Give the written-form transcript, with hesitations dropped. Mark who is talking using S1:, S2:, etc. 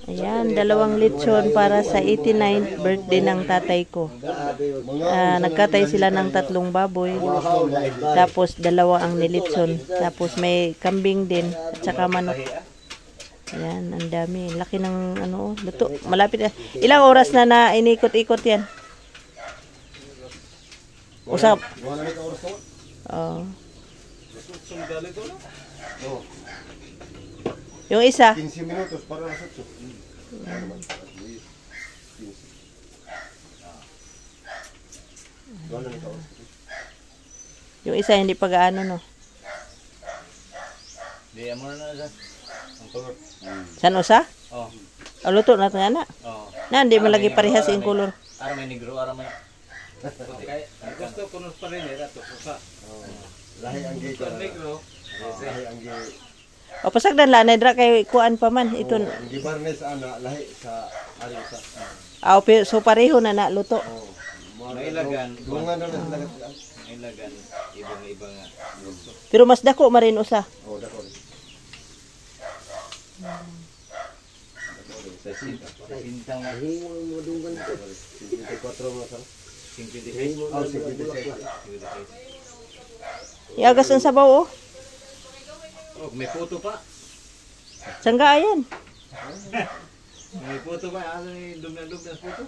S1: Ayan, dalawang lechon para sa 89th birthday ng tatay ko. Nagkatay sila ng 3 baboy. Tapos dalawa ang nilitson. Tapos may kambing din at saka manok. Ayan, ang dami. Laki ng ano, luto. Malapit na. Ilang oras na inikot-ikot yan? Usap. Oh. Yung isa?
S2: 15 minutos para sa ito.
S1: Yung isa hindi pa gaano, no?
S3: Di mo na sa ang color.
S1: San usa?
S3: Oh.
S1: Luto na ito na.
S3: Oh.
S1: Na, hindi mo lagi parehas yung color.
S3: Ara may negro, ara may. Okay. Gusto ko nos pa rin ito sa.
S2: Lahi ang gito.
S3: Negro.
S2: Lahi ang gito.
S1: O pasagdan la na dra kay kuan pa man ito.
S2: Ang gibarnes ana lahi sa ari sa.
S1: So pareho na luto.
S3: Mailagan.
S2: Dungan na lang lagat.
S3: Mailagan ibang nga.
S1: Pero mas dako marin usa.
S2: Oh, dako.
S3: Sa sinta nga.
S2: Himo mo dungan ko. 54 mo sa.
S3: 56.
S2: Oh, 56.
S1: Iagas ang sabaw, oh.
S3: Oh, may photo pa.
S1: Sangga ayan.
S3: May photo pa. Ano yung dum na photo?